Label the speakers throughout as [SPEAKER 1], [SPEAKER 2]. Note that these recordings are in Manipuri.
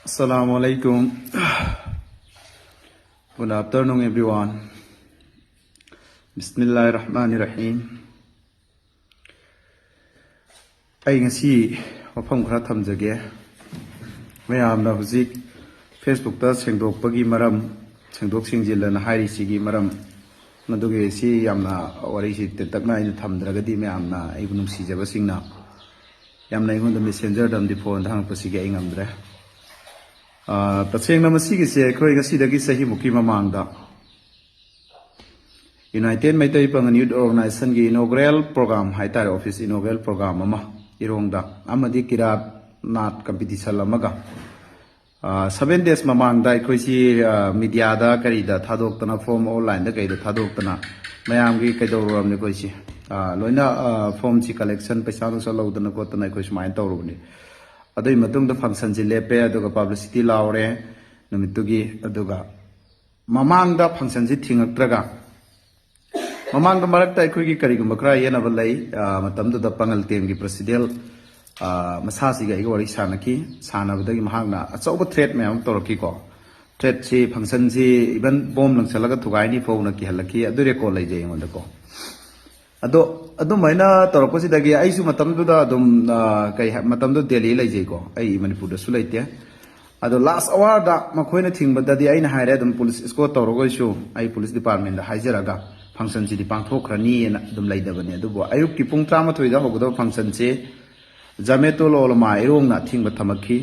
[SPEAKER 1] Assalamu alaikum. Good afternoon, everyone. Bismillahirrahmanirrahim. Ay ngasi wafam khara thamjage. Mayamna huzik Facebook ta sengdokpagi maram sengdok singjilana hairi sigi maram maduge si yamna wari si tetakna ina thamdragadi mayamna ay bunung sijaba singna yamna ingonda messenger dam di phone hang pasige ay ngamdre. Taseng na masigi se koi ngasi dagi sahi muki mamangda United Maitai Pangan Youth Organization gi inaugural program haitare office inaugural program ama irongda amadi kira nat competition amaga 7 days mamangda koi si media da kari da thadok tana form online da kai da thadok tana mayam gi kai doram ne koi si loina form si collection paisa no salo dana ko tana koi smain tawrubni adai matung da function ji lepe aduga publicity laure numitugi aduga mamang da function ji thingaktraga mamang da marakta ikoi gi kari gumba kra yena balai matam da pangal tem gi president masasi ga igori sanaki sanabadagi mahagna achauba threat mayam toraki ko threat si function ji even bomb lang salaga thugai ni phone ki halaki adure ko lai jai ngonda ko ado maina torako si dagi aisu matam du da dum kai matam du Delhi lai jai ko ai Manipur da sulai te ado last hour da makoina thingba da di aina haire dum police escort toroko isu ai police department da haijaraga function ji di pangthokrani na dum lai da bane adu bo ayuk ki pung 13 da hogodo function che jameto lolma irong na thingba thamaki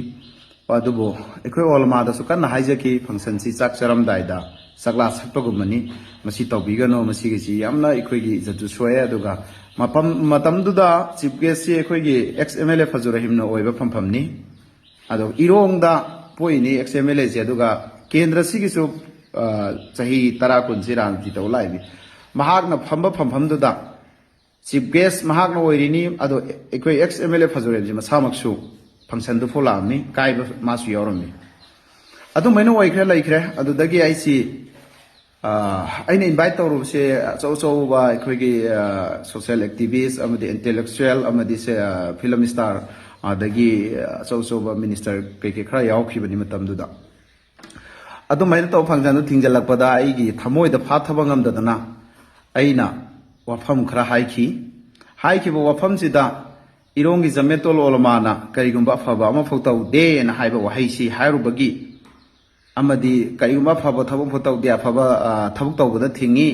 [SPEAKER 1] adu bo ekoi olma da su kan haijaki function si chak charam dai da sakla sakpagumani masi tawbigano masi gi yamna ekoi gi jatu soya aduga matam du da chief guest si ekoi gi XMLA fazurahim no oiba phamni ado irong da poini XMLA je aduga kendra si gi su chahi tara kun jiran ti tawlai bi mahakna pham du da chief guest mahakna oirini ado ekoi XMLA fazurahim ji masamaksu function du folamni kai masu yoromni adu maino oikre laikre adu dagi aisi aina invite tawru se so ba ekhoi social activist amadi intellectual amadi se film star adagi so ba minister ke khara yaukhi bani matam du da adu maina taw phangjan du thingjalak pada ai gi thamoi da pha thabangam da na aina wafam khara haiki bo wafam sida irongi jametol olmana karigumba phaba ama photau de na haiba wahaisi hairu bagi amadi kayuma phaba thabuk photau dia phaba thabuk tawbada thingi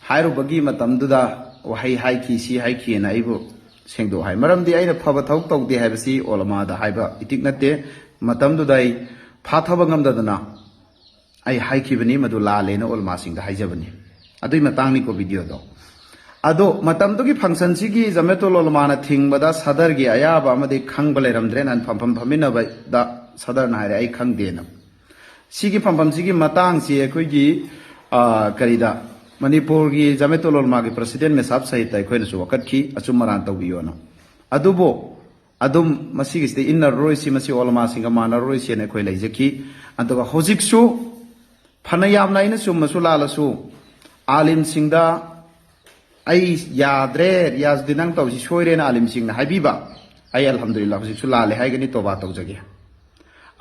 [SPEAKER 1] hairu bagi matam du da wahai haiki si haiki na ibu sengdo hai maram di aina phaba thabuk taw de haibasi olama da haiba itik nate matam du dai pha thaba ngam da na ai haiki bani madu la le na olma sing da haijabani adui matang ni ko video do ado matam du gi function si gi jameto olma na thingbada sadar gi ayaba amadi khang baleram dre nan pham phamina ba da sadar na hai ai khang de na sigi pam sigi matang si ekoi gi karida Manipur gi jameto lolma gi president me sab sai tai khoi na su wakat ki achumaran tawbiyo na adubo adum masigi ste inner roi si masi olma singa mana roi si ne khoi lai jaki antoga hojik su phanayam na ina sum masula la su alim singda ai yadre yas dinang taw si soire na alim sing na haibiba ai alhamdulillah hojik su la le hai gani toba taw jage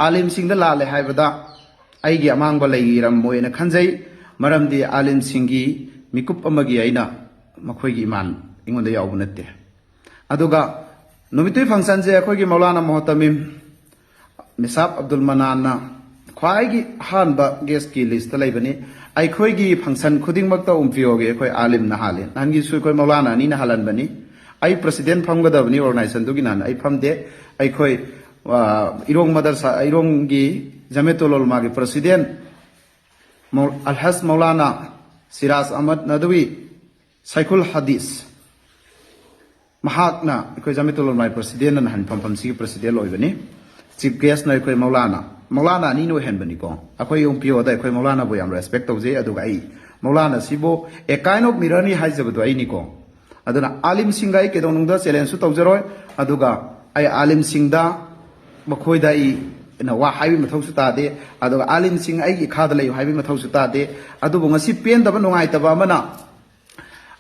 [SPEAKER 1] alim singda la le haibada aigi amangba leiram moina khanjai maramdi alim singi mikup amagi aina makhoi gi iman ingonda yawu natte aduga nomitui function je akhoi gi maulana mohatamim misab abdul manana khwai gi hanba guest ki list laibani ai khoi gi function khuding makta umpio ge khoi alim na halin nangi sui khoi maulana ni na halan bani ai president famga dabni organization dugi nan ai famde ai khoi irong madarsa irong gi jameto lolma gi president alhas maulana siraz ahmad nadwi saikul hadis mahakna ikoi jameto lolma president nan han pam si president loibani chief guest na ikoi maulana ni no hen bani ko akoi yong pio da ikoi maulana bo yam respect tawje aduga ai maulana sibo a kind of mirani haijabadu ai ni ko aduna alim singai ke dong da challenge su tawjeroi aduga ai alim singda makhoi da i na wa haibi mathau su ta de aduga alim sing ai gi khada lei haibi mathau su ta de adubu ngasi pen da ba nungai ta ba mana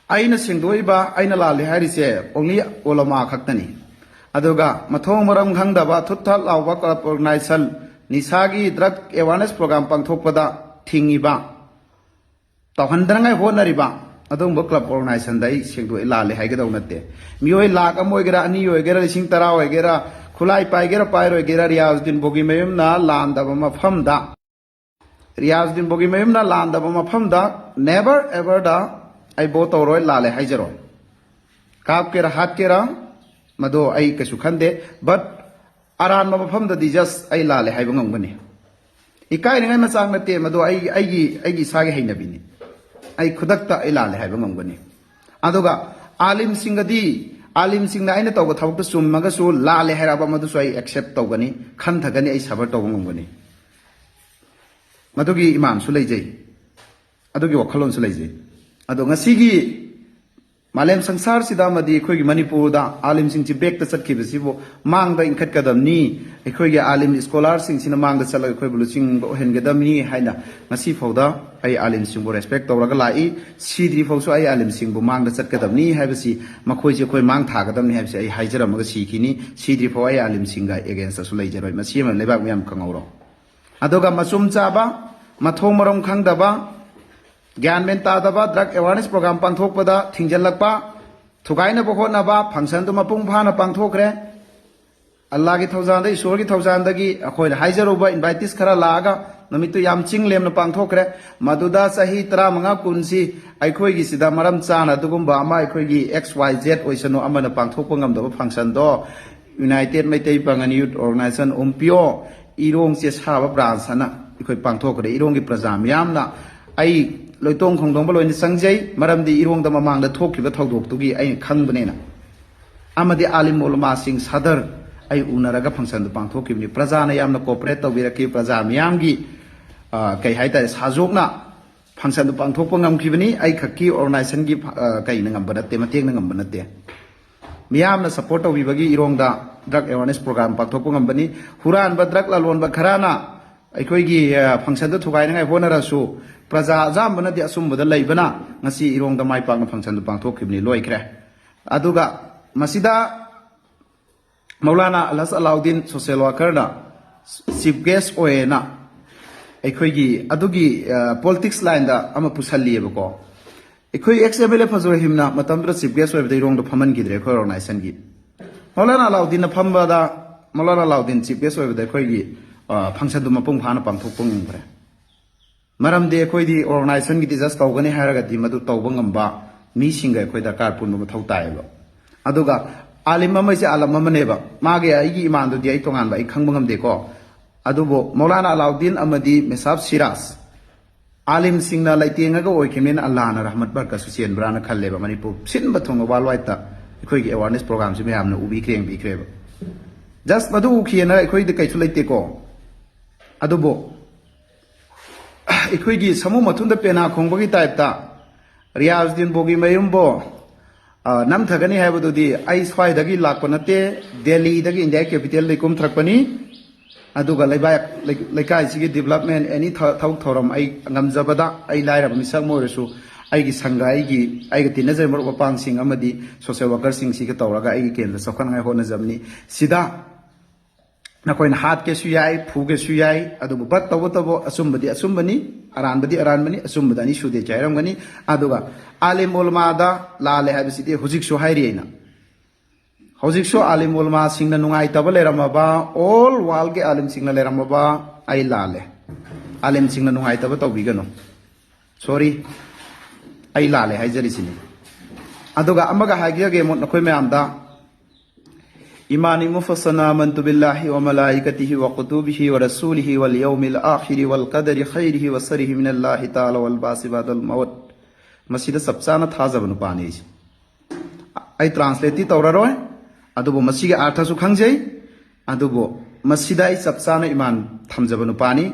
[SPEAKER 1] aina singdoi ba aina la le hari se only olama khaktani aduga mathau maram khang da ba thut thal law ba organization निसागी ड्रग अवेयरनेस प्रोग्राम पांथोकपदा थिंगिबा तौहंदरंगाई होनरिबा अदुंब क्लब ऑर्गेनाइजेशन दai सेंगदो लाले हाइगदौ नते मियोय लाख अमोयगेरा अनि योयगेरा लिसिंग तरा होयगेरा खुलाई पाइगेरा पाइरोयगेरा रियाजुद्दीन बोगी मयुमना लांदबा मफमदा रियाजुद्दीन बोगी मयुमना लांदबा मफमदा नेवर एवर दा आई बो तौरोय लाले हाइजरो कापकेरा हाटकेरा मदो आई कछु खंदे बट अरान मफमददी जस्ट आई लाले हाइबा ngambani इकाई निगाई मचांग नते मदो आई सागे हैनबिनी आई खुदकता आई लाले हाइबा ngambani aduga alim singadi alim singna aina tawga thawta summaga su laale hairaba madu su ai accept tawgani khan thagani ai sabar tawga ngambani madugi imam su leijai adugi wakhalon su leijai adu ngasigi malem sangsar sida madi khoi gi manipur da alim sing chi bek ta chatki bisibo mang da inkhat kadam ni khoi gi alim scholar sing sina mang da chala khoi bulu sing hen gadam ni haina ngasi fawda ai alim sing bo respect tawraga lai sidri fawsu ai alim sing bo mang da chat kadam ni haibasi makhoi je khoi mang tha gadam ni haibasi ai haijaram ga sikhini sidri faw ai alim sing ga against su leijaroi masi ma lebak myam khangawro adoga masum chaba mathong marom khangdaba ज्ञान मेन तादबा ड्रग अवेयरनेस प्रोग्राम पांथोकपदा थिंजलकपा थुगाइनबो होनबा फंक्शन दु मपुंग फाना पांथोकरे अल्लाह की थौजान ईश्वर की थौजान दगी अखोय हाइजरोबा इनवाइटिस खरा लागा नमितु याम चिंग लेमना पांथोकरे मदुदा सही 35 कुनसी अखोय गी सिदा मरम चाना दुगुंबा अमा अखोय गी XYZ ओइसनो अमना पांथोकपा ngamdaba फंक्शन दो यूनाइटेड मैतै पंगन यूथ ऑर्गेनाइजेशन ओमपियो इरोंग से साबा ब्रांच हना अखोय पांथोकरे इरोंग की प्रजा मियामना आई लोइतोंग खोंदोंबा लोइन संजय मरमदी इरोंग द ममांग द थोकिबा थौदोक तुगी आई खंगबनेना अमदी आलिम उलमा सिंह सदर आई उनरगा फंक्शन द पांथोकिबनी प्रजा ना यामना कोऑपरेट तौबिरकी प्रजा मियामगी कई हाइता साजोकना फंक्शन द पांथोकपा ngamखिबनी आई खक्की ऑर्गेनाइजेशन की कई नंगम बनते मतेंग नंगम बनते मियामना सपोर्ट तौबिबगी इरोंग द ड्रग अवेयरनेस प्रोग्राम पांथोकपा ngambani हुरान ब ड्रग लालोन ब खराना अखोगी फंक्शन द थुगाइनगाय होनरसु प्रजा जामबनदि असुमबदा लैबना ngasi irong da mai pakna function du pangthokibni loikre aduga masida maulana alas alauddin social worker na chief guest oena ekhoigi adugi politics line da ama pusalliebako ekhoi xml phazor himna matamdra chief guest oibda irong da phaman gidre khoi organization gi maulana alauddin na phamba da maulana alauddin chief guest oibda ekhoigi function du mapung phana pangthokpung ngre मरम दे कोई दी ऑर्गेनाइजेशन की जस्ट तौगने हारगदी मदु तौब ngamba मी सिंग कोई दरकार पुन मथौ तायबो अदुगा आलिम अमै से आलम अमनेबा मागे आइगी इमान दु दिai तोंगान बा खंग ngam को अदुबो मौलाना अलाउद्दीन अमदी मेसाब सिराज आलिम सिंगना लाइतेंगा ओइखेमेन अल्लाह ना रहमत बरका सुचेन ब्राना खल्लेबा मणिपुर सिन बथोंग वालवाइता कोई की अवेयरनेस प्रोग्राम से मैमना उबी क्रेंग बी क्रेबा जस्ट मदु उखियना कोई दे कैसु लाइते को अदुबो इखोगी समूह मथुंद पेना खोंबगी टाइपता रियाजुद्दीन बोगी मयुमबो नमथगनी हाइबदुदी आई स्वाइदगी Lakpa नते Delhi दगी India capital लेकुम थरकपनी अदुगा लेकाई सिगी development any थौक थौरम आई ngamjabada आई लाइरब मिसक मोरसु आईगी संगा आईगी तिनजर मरब पांगसिंग अमदी सोशल वर्कर सिंग सिग तौरगा आईगी केंद्र सखनगाय होनजबनी सिदा नकोइन हाथ के सुयाई फू के सुयाई अदुबु बत तब तब असुमबदी असुमबनी अरानबदी अरानबनी असुमबदानी सुदे चाइरमगनी अदुगा आलिम उलमादा लाले हाबिसिदि हुजिक सु हाइरियना हुजिक सु आलिम उलमा सिंगना नुंगाई तब लेरमबा ऑल वाल के आलिम सिंगना लेरमबा आई लाले आलिम सिंगना नुंगाई तब तौबिगनो सॉरी आई लाले हाइजरिसिनी अदुगा अमगा हागिगे मोट नखोय मयामदा ईमानी मुफस्सना मंतु बिल्लाहि व मलाइकतिहि व कुतुबिहि व रसूलिहि वल यौमिल आखिरि वल कदरि खैरिहि व सरिहि मिनल्लाहि ताला वल बासि बादल मौत मसीदा सबसाना थाजबनु पानी आई ट्रांसलेट तौररोय अदुबो मसीगे अर्थसु खंगजै अदुबो मसीदा आई सबसाना ईमान थमजबनु पानी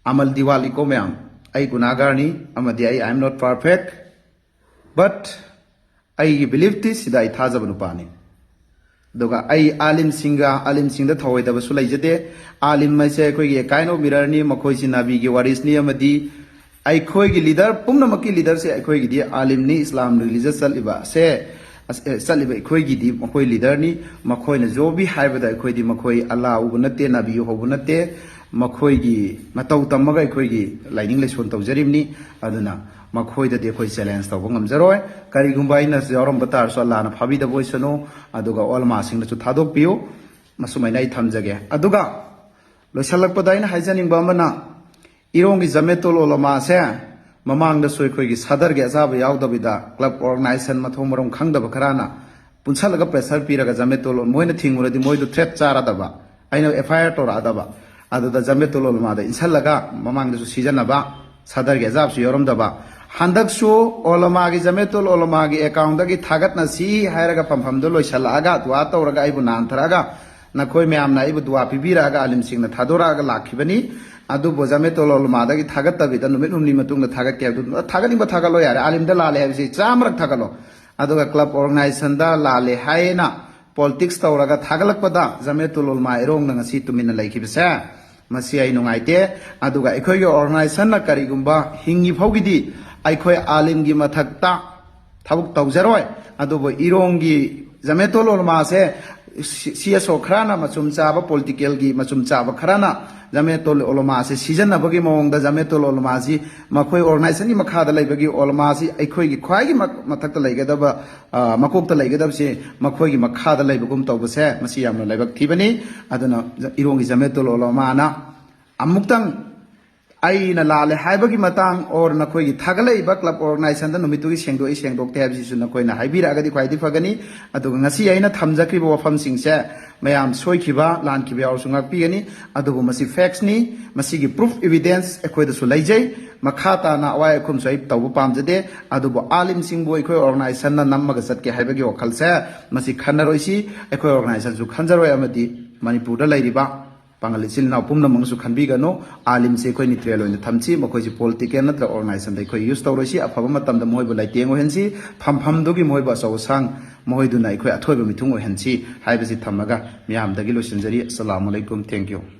[SPEAKER 1] अमल दिवाली को मयाम आई गुनागारनी अमदि I am not perfect but I believe this सिदा आई थाजबनु पानी दोगा आई आलिम सिंह थवैदब सुलैजदे आलिम मैसे अखोई काइंड ऑफ मिरर नि मखोई सिनाबी की वारिस नि अमदी अखोई की लीडर पुनमकी लीडर से अखोई की आलिम नि इस्लाम रिलीजियस चलिबा से ꯆꯠꯂꯤꯕ ꯑꯩꯈꯣꯏꯒꯤꯗꯤ ꯃꯈꯣꯏ ꯂꯤꯗꯔꯅꯤ ꯃꯈꯣꯏꯅ ꯖꯣꯕꯤ ꯍꯥꯏꯕꯗ ꯑꯩꯈꯣꯏꯗꯤ ꯃꯈꯣꯏ ꯑꯜꯂꯥ ꯎꯕ ꯅꯠꯇꯦ ꯅꯕꯤ ꯍꯧꯕ ꯅꯠꯇꯦ ꯃꯈꯣꯏꯒꯤ ꯃꯇꯧ ꯇꯝꯃꯒ ꯑꯩꯈꯣꯏꯒꯤ ꯂꯥꯏꯅꯤꯡ ꯂꯥꯏꯁꯣꯟ ꯇꯧꯖꯔꯤꯕꯅꯤ ꯑꯗꯨꯅ ꯃꯈꯣꯏꯗꯗꯤ ꯑꯩꯈꯣꯏ ꯆꯦꯂꯦꯟꯖ ꯇꯧꯕ ꯉꯝꯖꯔꯣꯏ ꯀꯔꯤꯒꯨꯝꯕ ꯑꯩꯅ ꯌꯥꯎꯔꯝꯕ ꯇꯥꯔꯁꯨ ꯑꯜꯂꯥꯅ ꯐꯥꯕꯤꯗꯕ ꯑꯣꯏꯁꯅꯨ ꯑꯗꯨꯒ ꯑꯣꯂꯃꯥꯁꯤꯡꯅꯁꯨ ꯊꯥꯗꯣꯛꯄꯤꯌꯨ ꯃꯁꯨꯃꯥꯏꯅ ꯑꯩ ꯊꯝꯖꯒꯦ ꯑꯗꯨꯒ ꯂꯣꯏꯁꯤꯜꯂꯛꯄꯗ ꯑꯩꯅ ꯍꯥꯏꯖꯅꯤꯡꯕ ꯑꯃꯅ ꯏꯔꯣꯡꯒꯤ ꯖꯃꯦꯇꯨꯜ ꯎꯂꯃꯥꯁꯦ ꯃꯃꯥꯡꯗꯁꯨ ꯑꯩꯈꯣꯏꯒꯤ ꯁꯥꯗꯔꯒꯤ ꯑꯆꯥꯕ ꯌꯥꯎꯗꯕꯤꯗ ꯀ꯭ꯂꯕ ꯑꯣꯔꯒꯅꯥꯏꯖꯦꯁꯟ ꯃꯊꯣꯡ ꯃꯔꯝ ꯈꯪꯗꯕ ꯈꯔꯅ ꯄꯨꯟꯁꯜꯂꯒ ꯄ꯭ꯔꯦꯁꯔ ꯄꯤꯔꯒ ꯖꯃꯦꯇꯨꯜ ꯃꯣꯏꯅ ꯊꯤꯡꯉꯨꯔꯗꯤ ꯃꯣꯏꯗꯨ ꯊ꯭ꯔꯦꯠ ꯆꯥꯔꯗꯕ ꯑꯩꯅ FIR ꯇꯧꯔꯛꯑꯗꯕ ꯑꯗꯨꯗ ꯖꯃꯦꯇꯨꯜ ꯎꯂꯃꯥꯗ ꯏꯟꯁꯜꯂꯒ ꯃꯃꯥꯡꯗꯁꯨ ꯁꯤꯖꯤꯟꯅꯕ ꯁꯥꯗꯔꯒꯤ ꯑꯆꯥꯕꯁꯨ ꯌꯥꯎꯔꯝꯗꯕ ꯍꯟꯗꯛꯁꯨ ꯎꯂꯃꯥꯒꯤ ꯖꯃꯦꯇꯨꯜ ꯎꯂꯃꯥꯒꯤ ꯑꯦꯀꯥꯎꯟꯗꯒꯤ ꯊꯥꯒꯠꯅꯁꯤ ꯍꯥꯏꯔꯒ ꯄꯝꯐꯝꯗꯣ ꯂꯣꯏꯁꯤꯜꯂꯛꯑꯒ ꯗꯨआ ꯇꯧꯔꯒ ꯑꯩꯕꯨ ꯅꯥꯟꯊꯔꯛꯑꯒ ꯅꯈꯣꯏ ꯃꯌꯥꯝꯅ ꯑꯩꯕꯨ ꯗꯨआ ꯄꯤꯕꯤꯔꯛꯑꯒ ꯑꯂꯤꯝꯁꯤꯡꯅ ꯊꯥꯗꯣꯔꯛꯑꯒ ꯂꯥꯛꯈꯤꯕꯅꯤ ꯑꯗꯨꯕꯨ ꯖꯃꯦꯇꯨꯜ ꯎꯂꯃꯥꯗꯒꯤ ꯊꯥꯒꯠꯇꯕꯤꯗ ꯅꯨꯃꯤꯠ ꯍꯨꯝꯅꯤ ꯃꯇꯨꯡꯗ ꯊꯥꯒꯠꯀꯦ ꯑꯗꯨ ꯊꯥꯒꯠꯅꯤꯡꯕ ꯊꯥꯒꯠꯂꯣ ꯌꯥꯔꯦ ꯑꯂꯤꯝꯗ ꯂꯥꯜꯂꯦ ꯍꯥꯏꯕꯁꯤ 100ꯔꯛ ꯊꯥꯒꯠꯂꯣ ꯑꯗꯨꯒ ꯀ꯭ꯂꯕ ꯑꯣꯔꯒꯅꯥꯏꯖꯦꯁꯟꯗ ꯂꯥꯜꯂꯦ ꯍꯥꯏꯅ ꯄꯣꯂꯤꯇꯤꯛꯁ ꯇꯧꯔꯒ ꯊꯥꯒꯠꯂꯛꯄꯗ ꯖꯃꯦꯇꯨꯜ ꯎꯂꯃꯥ ꯏꯔꯣꯡꯅ ꯉꯁꯤ ꯇꯨꯃꯤꯟꯅ ꯂꯩꯈꯤꯕꯁꯦ ꯃꯁꯤ ꯑꯩ ꯅꯨꯡꯉꯥꯏꯇꯦ ꯑꯗꯨꯒ ꯑꯩꯈꯣꯏꯒꯤ ꯑꯣꯔꯒꯅꯥꯏꯖꯦꯁꯟꯅ ꯀꯔꯤꯒꯨꯝꯕ ꯍꯤꯡꯉꯤ ꯐꯥꯎꯒꯤꯗꯤ ꯑꯩꯈꯣꯏ ꯑꯥꯂꯤꯝꯒꯤ ꯃꯊꯛꯇ ꯊꯕꯛ ꯇꯧꯖꯔꯣꯏ ꯑꯗꯨꯕꯨ ꯏꯔꯣꯡꯒꯤ ꯖꯃꯦꯇꯨꯜ ꯎꯂꯃꯥꯁꯦ CSO खराना मचुम चाबा पॉलिटिकल की मचुम चाबा खराना जमेतुल उलमा से सिजन्नबगी मओंगदा जमेतुल उलमा जी मखोय ऑर्गेनाइजेशन की मखादा लैबगी उलमा जी अखोय की ख्वाई मथक्ता लैगदबा मकोक्ता लैगदब से मखोय की मखादा लैबगुम तौबसे मसी यामनो लैबक थिबनी अदुना इरोंगी जमेतुल उलमाना अमुक्तंग अना लाले हाइबगी मतंग और नखोई थागलैबा क्लब ऑर्गेनाइजेशन नुमितुगी सेंगदोई सेंगदोक्ते हाइबसिसु नखोइना हाइबिरागदी ख्वाइदि फगनी अदुगा ngasi aina thamjakriba wafam singse mayam soikiba lankiba yaursu ngakpigani adubu masi facts ni masigi proof evidence ekhoida su laijai makhata na awai khum sai tawbu pamjade adubu alim singbo ekhoi organization na nammaga satke haibagi wakhalse masi khannaroisi ekhoi organization su khanjaroi amadi manipur da lairiba Pangali silna pumna mangsu khanbigano alim se khoi nitrel oina thamchi makhoi ji political natra organization dai khoi use tawrosi afaba matam da moi bolai tengo hensi pham dogi moi ba saw sang moi du nai khoi athoiba mithung o hensi haibasi thamaga miyam dagi losinjari assalamu alaikum thank you